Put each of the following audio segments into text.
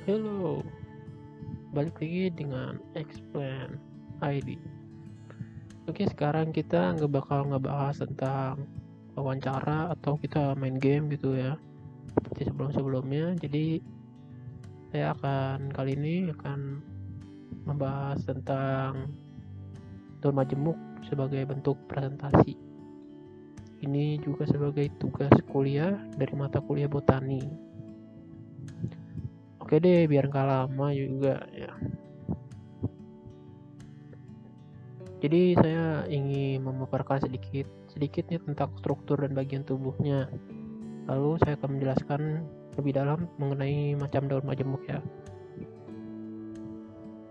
Halo, balik lagi dengan Explain ID. Oke, sekarang kita nggak bakal ngebahas tentang wawancara atau kita main game gitu ya, seperti sebelum-sebelumnya. Jadi saya kali ini akan membahas tentang daun majemuk sebagai bentuk presentasi. Ini juga sebagai tugas kuliah dari mata kuliah botani. Oke deh, biar nggak lama juga ya. Jadi saya ingin memaparkan sedikitnya tentang struktur dan bagian tubuhnya. Lalu saya akan menjelaskan lebih dalam mengenai macam daun majemuk ya.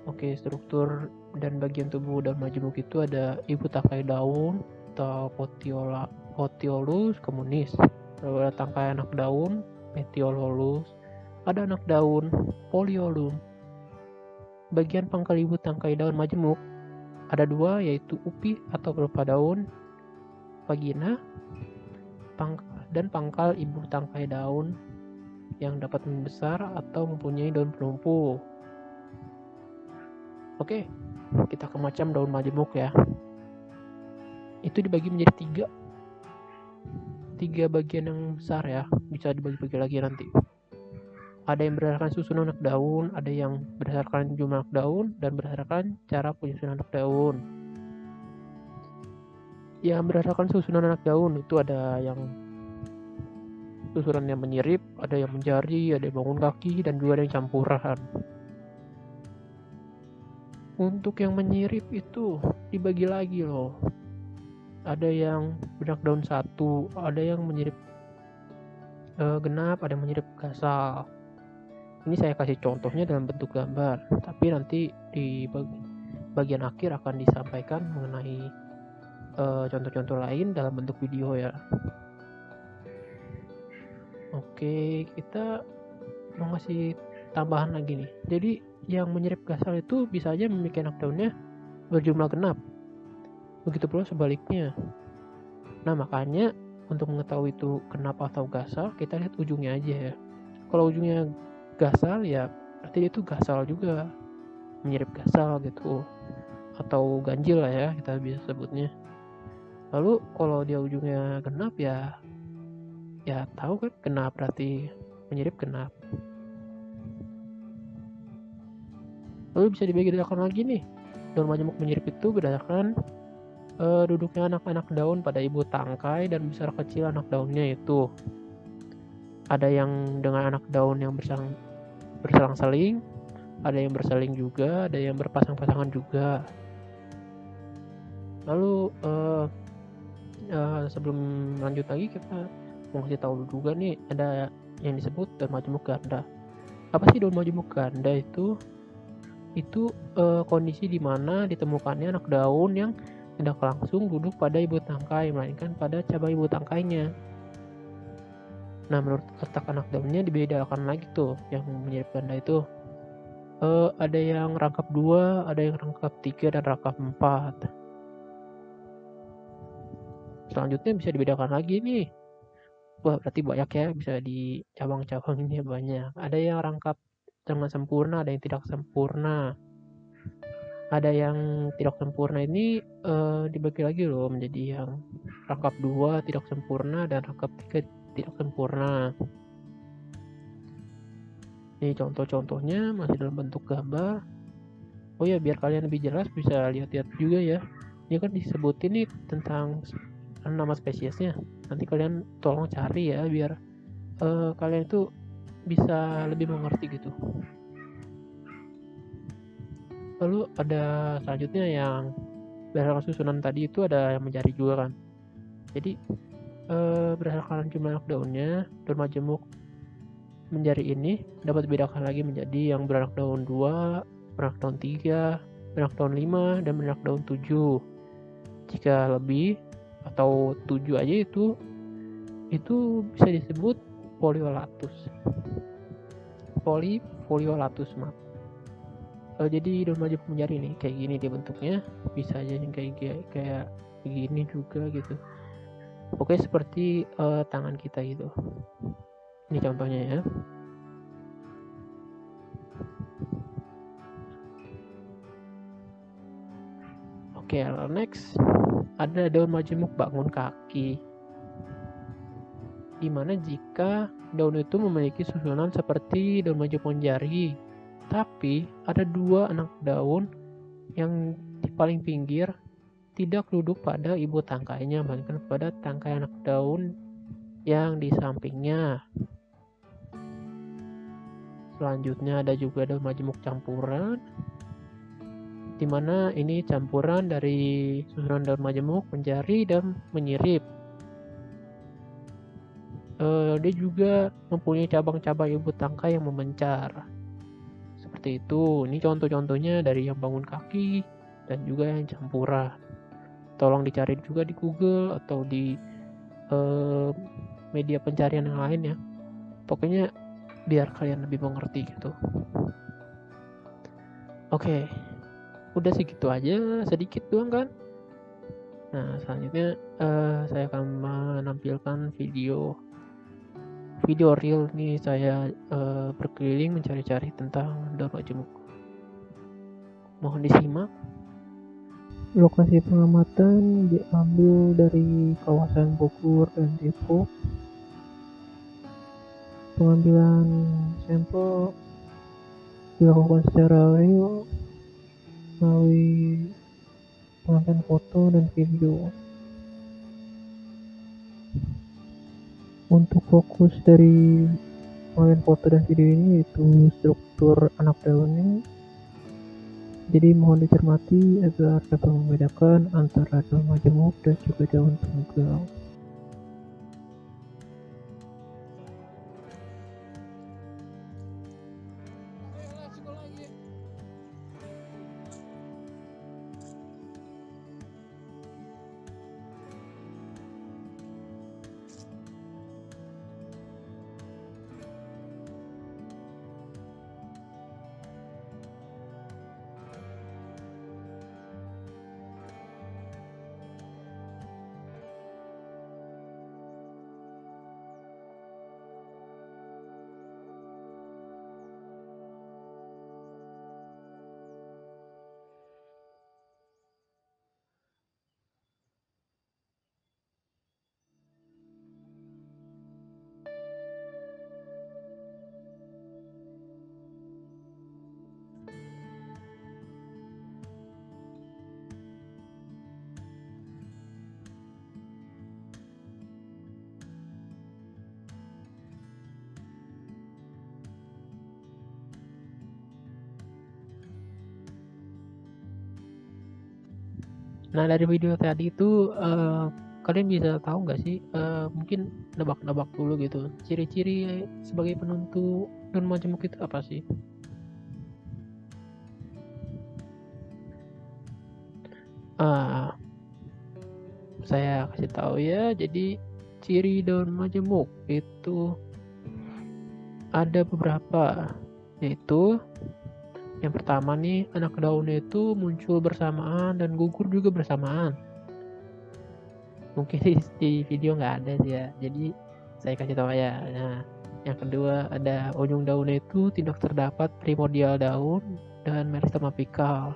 Oke, struktur dan bagian tubuh daun majemuk itu ada ibu tangkai daun atau Petiolus communis. Lalu ada tangkai anak daun Petiolus. Ada anak daun Poliolum. Bagian pangkal ibu tangkai daun majemuk ada dua, yaitu upi atau pelepah daun, vagina, dan pangkal ibu tangkai daun yang dapat membesar atau mempunyai daun penumpu. Oke, kita ke macam daun majemuk ya. Itu dibagi menjadi tiga bagian yang besar ya, bisa dibagi-bagi lagi nanti. Ada yang berdasarkan susunan anak daun, ada yang berdasarkan jumlah anak daun, dan berdasarkan cara penyusunan anak daun. Yang berdasarkan susunan anak daun itu ada yang susunan yang menyirip, ada yang menjari, ada yang bangun kaki, dan juga ada yang campuran. Untuk yang menyirip itu dibagi lagi loh. Ada yang benak daun satu, ada yang menyirip genap, ada yang menyirip gasal. Ini saya kasih contohnya dalam bentuk gambar, tapi nanti di bagian akhir akan disampaikan mengenai contoh-contoh lain dalam bentuk video ya. Oke, kita mau ngasih tambahan lagi nih. Jadi yang menyirip gasal itu bisa aja memiliki anak daunnya berjumlah genap. Begitu pula sebaliknya. Nah, makanya untuk mengetahui itu genap atau gasal, kita lihat ujungnya aja ya. Kalau ujungnya gasal ya berarti itu gasal juga, menyirip gasal gitu, atau ganjil lah ya kita bisa sebutnya. Lalu kalau dia ujungnya genap ya tahu kan, genap berarti menyirip genap. Lalu bisa dibedakan lagi nih, daun majemuk menyirip itu berdasarkan duduknya anak-anak daun pada ibu tangkai dan besar kecil anak daunnya itu. Ada yang dengan anak daun yang berselang-seling, ada yang bersaling juga, ada yang berpasang-pasangan juga. Lalu sebelum lanjut lagi, kita mau kasih tahu juga nih, ada yang disebut daun majemuk ganda. Apa sih daun majemuk ganda itu? Itu kondisi di mana ditemukannya anak daun yang tidak langsung duduk pada ibu tangkai, melainkan pada cabang ibu tangkainya. Nah, menurut letak anak daunnya dibedakan lagi tuh, yang menyirip ganda itu. Ada yang rangkap 2, ada yang rangkap 3, dan rangkap 4. Selanjutnya bisa dibedakan lagi nih. Wah, berarti banyak ya, bisa di cabang-cabangnya banyak. Ada yang rangkap dengan sempurna, ada yang tidak sempurna. Ada yang tidak sempurna ini dibagi lagi loh menjadi yang rangkap 2 tidak sempurna dan rangkap 3 tidak sempurna. Ini contoh-contohnya masih dalam bentuk gambar. Oh ya, biar kalian lebih jelas bisa lihat-lihat juga ya. Ini kan disebutin nih tentang nama spesiesnya. Nanti kalian tolong cari ya, biar kalian itu bisa lebih mengerti gitu. Lalu ada selanjutnya yang berdasarkan susunan tadi itu ada yang menjari juga kan. Jadi berdasarkan jumlah anak daunnya, daun majemuk menjari ini dapat dibedakan lagi menjadi yang beranak daun 2, beranak daun 3, beranak daun 5, dan beranak daun 7. Jika lebih atau 7 aja itu bisa disebut poliolatus. Poliolatus maaf. Jadi daun majemuk menjari nih kayak gini dia bentuknya, bisa aja yang kayak begini juga gitu. Oke, seperti tangan kita gitu. Ini contohnya ya. Oke, next ada daun majemuk bangun kaki. Dimana jika daun itu memiliki susunan seperti daun majemuk jari, tapi ada 2 anak daun yang di paling pinggir tidak duduk pada ibu tangkainya, melainkan pada tangkai anak daun yang di sampingnya. Selanjutnya ada juga daun majemuk campuran, di mana ini campuran dari susunan daun majemuk, menjari, dan menyirip. Dia juga mempunyai cabang-cabang ibu tangkai yang memencar. Seperti itu. Ini contoh-contohnya dari yang bangun kaki dan juga yang campuran. Tolong dicari juga di Google atau di media pencarian yang lain ya. Pokoknya biar kalian lebih mengerti gitu. Oke. Udah segitu aja, sedikit doang kan. Nah, selanjutnya saya akan menampilkan video real nih, saya berkeliling mencari-cari tentang daun majemuk. Mohon disimak. Lokasi pengamatan diambil dari kawasan Bogor dan Depok. Pengambilan sampel dilakukan secara real melalui pengambilan foto dan video. Untuk fokus dari pengambilan foto dan video ini yaitu struktur anak daunnya. Jadi mohon dicermati agar dapat membedakan antara daun majemuk dan juga daun tunggal. Nah, dari video tadi itu kalian bisa tahu nggak sih, mungkin nebak-nebak dulu gitu, ciri-ciri sebagai penentu daun majemuk itu apa sih? Saya kasih tahu ya. Jadi ciri daun majemuk itu ada beberapa, yaitu yang pertama nih, anak daunnya itu muncul bersamaan dan gugur juga bersamaan. Mungkin di video nggak ada sih ya, jadi saya kasih tahu ya. Nah, yang kedua ada ujung daunnya itu tidak terdapat primordial daun dan meristema apikal.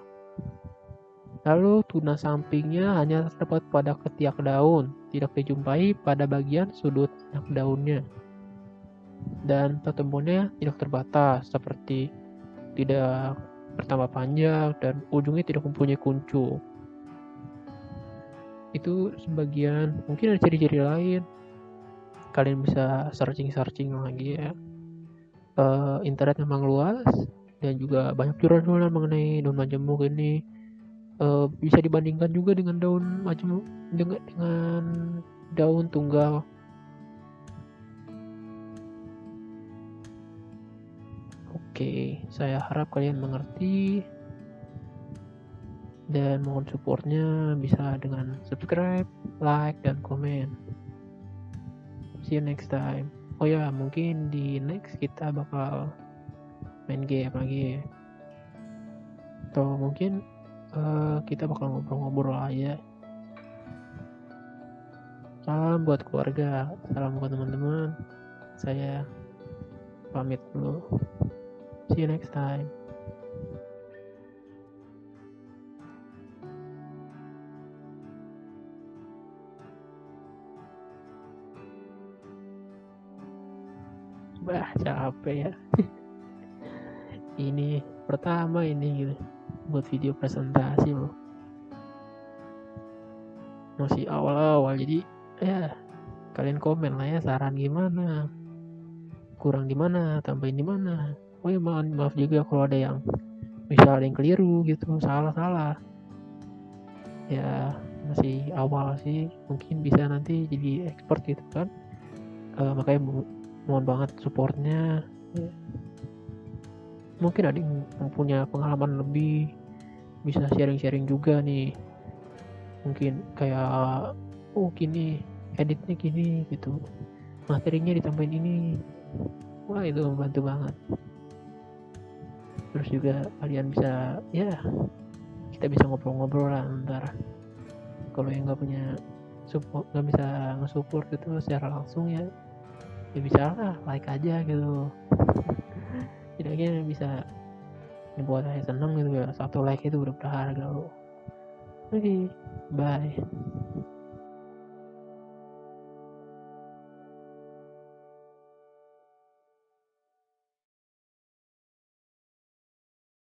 Lalu tunas sampingnya hanya terdapat pada ketiak daun, tidak dijumpai pada bagian sudut anak daunnya. Dan pertemuannya tidak terbatas, seperti tidak bertambah panjang dan ujungnya tidak mempunyai kuncup. Itu sebagian, mungkin ada ciri-ciri lain. Kalian bisa searching lagi ya. Internet memang luas dan juga banyak jurnal-jurnal mengenai daun majemuk ini. Bisa dibandingkan juga dengan daun majemuk dengan daun tunggal. Oke, saya harap kalian mengerti dan mohon supportnya bisa dengan subscribe, like, dan komen. See you next time. Oh ya, mungkin di next kita bakal main game lagi, atau mungkin kita bakal ngobrol-ngobrol aja. Salam buat keluarga, salam buat teman-teman. Saya pamit dulu. See you next time. Bah, capek ya. Ini pertama ini gitu, buat video presentasi loh, masih awal-awal. Jadi ya kalian komen lah ya, saran gimana, kurang di mana, tambahin di mana. Oh ya, maaf juga kalau ada yang misal ada yang keliru gitu, salah ya, masih awal sih, mungkin bisa nanti jadi expert gitu kan. Makanya mohon banget supportnya ya. Mungkin ada yang punya pengalaman lebih, bisa sharing-sharing juga nih, mungkin kayak oh gini editnya gini gitu, materinya ditambahin ini. Wah, itu membantu banget. Terus juga kalian bisa ya, kita bisa ngobrol-ngobrol lah ntar. Kalau yang nggak punya support, nggak bisa nge-support gitu secara langsung ya, ya bisa lah like aja gitu. Setidaknya bisa buat saya seneng gitu ya, satu like itu udah berharga loh. Oke, bye.